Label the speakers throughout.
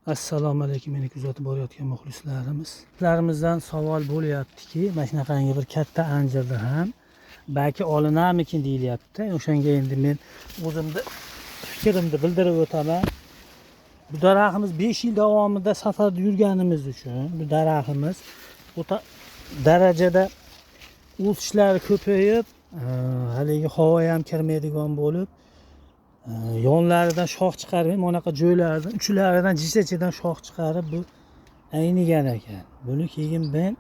Speaker 1: Assalomu alaykum, meni kuzatib borayotgan muxlislarimiz. Sizlarimizdan savol bo'lyaptiki, mana shunaqangi bir katta anjirda ham balki olinarmikin deyilyapti. O'shanga endi men o'zimni fikrimni bildirib o'taman. Bu daraxtimiz 5 yil davomida safarda yurganimiz uchun bu daraxtimiz o'ta darajada o'sishlari ko'payib, haligi havo ham kirmaydigan bo'lib, yonlaridan shox chiqarib, bunaqa joylardan, uchlaridan jichachidan shox chiqarib bu aynigan ekan. Buni keyin men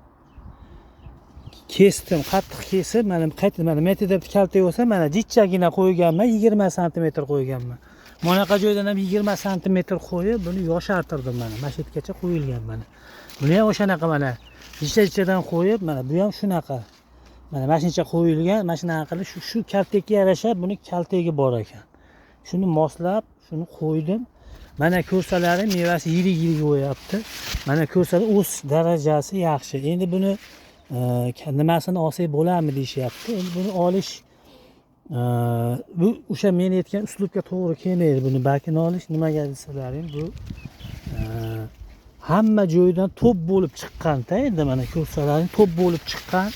Speaker 1: kesdim, qattiq kesib, mana metrda kalta bo'lsa, mana jichagina qo'yganman, 20 sm qo'yganman. Bunaqa joydan ham 20 sm qo'yib, buni yoshartirdim mana. Mashitgacha qo'yilgan mana. Buni ham o'shanaqa mana jichadan qo'yib, mana bu ham shunaqa. Mana mashinacha qo'yilgan, mashinaga qilib shu kaltaga yarasha buni kaltagi bor ekan. Shuni moslab, shuni qo'ydim. Mana ko'rsalari mevasi yirik bo'lyapti. Mana ko'rsalar o'sish darajasi yaxshi. Endi buni nimasini olsak bo'ladimi deyishyapti. Endi buni olish bu o'sha men aytgan uslubga to'g'ri kelmaydi. Buni balki olish nimaga desalaring, bu hamma joydan to'p bo'lib chiqqan-da, endi mana ko'rsalaring to'p bo'lib chiqqan.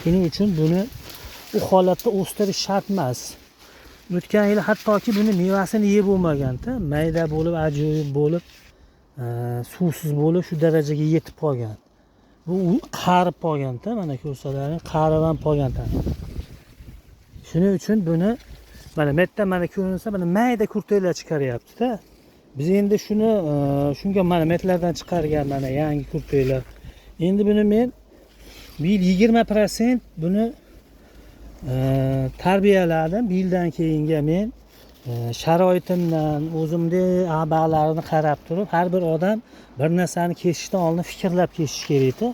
Speaker 1: Shuning uchun buni u holatda o'stirish shart emas. O'tgan yil hattoki buni mevasini yeb bo'lmagan-da, mayda bo'lib, ajoyib bo'lib, suvsiz bo'lib shu darajaga yetib qolgan. Bu qarib qolgan-da, mana ko'rsalaring qarib ham qolgan-da. Shuning uchun buni mana metdan mana ko'rinsa, mana mayda kurtaylar chiqaryapti-da. Biz endi shuni shunga mana metlardan chiqargan mana yangi kurtaylar. Endi buni men bu yil 20% buni tarbiyaladim. Bir yildan keyinga men sharoitimdan o'zimning a'balarini qarab turib, har bir odam bir narsani kesishdan oldin fikrlab kesish kerak-da.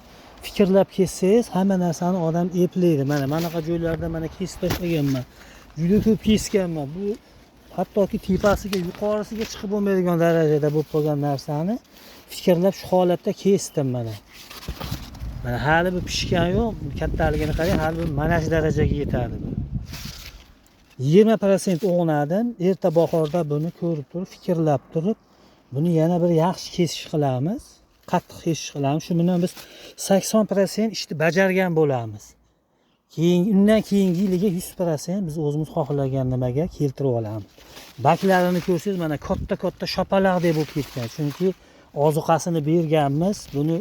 Speaker 1: Fikrlab kessangiz, hamma narsani odam eplaydi. Mana bunaqa joylarda mana kesib tashlaganman. Juda ko'p kesganman. Bu hattoki tepasiga, yuqorisiga chiqib bo'lmaydigan darajada bo'lib qolgan narsani fikrlab shu holatda kesdim mana. Mana hali bu pishgan yo'q, kattaligini qarang, hali bu mana shu darajaga yetadi bu. 20% o'g'nadim, erta bahorda buni ko'rib turib, fikrlab turib, buni yana bir yaxshi kesish qilamiz, qattiq kesish qilamiz. Shu bilan biz 80% ishni bajargan bo'lamiz. Undan keyingi yiliga 100% biz o'zimiz xohlagan nimaga keltirib olamiz. Baklarini ko'rsangiz, mana katta shapalaqdek bo'lib ketgan. Chunki ozuqasini berganmiz, buni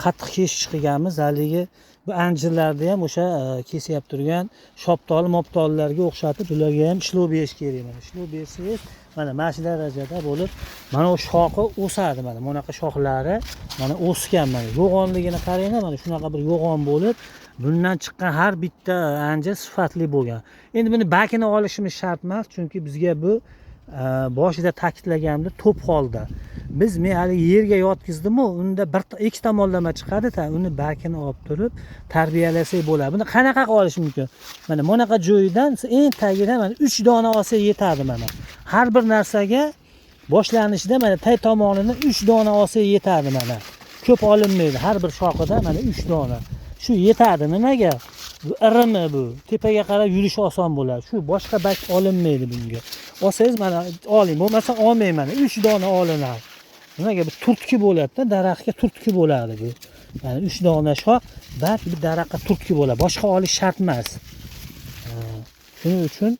Speaker 1: qattiq kesish qilganmiz. Haligi bu anjirlarda ham o'sha kesyap turgan shoptol-moptollarga o'xshatib ularga ham ishlov berish kerak. Mana ishlov bersangiz, mana shu darajada bo'lib, mana o'sha shoxi o'sadi. Mana bunaqa shoxlari mana o'sgan. Mana yo'g'onligini qaranglar, mana shunaqa bir yo'g'on bo'lib, bundan chiqqan har bitta anjir sifatli bo'lgan. Endi buni bakini olishimiz shart emas, chunki bizga bu boshida ta'kidlaganimda to'p holda. Men hali yerga yotqizdim-ku, unda bir ikki tomonlama chiqadi-da, uni bakini olib turib tarbiyalasak bo'ladi. Buni qanaqa olish mumkin? Mana bunaqa joydan eng tagidan mana 3 dona olsa yetadi mana. Har bir narsaga boshlanishda mana tay tomonidan 3 dona olsa yetadi mana. Ko'p olinmaydi. Har bir shoxida mana 3 dona. Shu yetadi. Nimaga? Bu irimi bu. Tepaga qarab yurish oson bo'ladi. Shu boshqa bak olinmaydi bunga. Olsangiz mana oling. Bo'lmasa olmayman. 3 dona olinadi. Nimaga? Bu turtki bo'ladi-da, daraxtga turtki bo'ladi bu. Mana 3 dona shox balki bir daraxtga turtki bo'ladi. Boshqa olish shart emas. Shuning uchun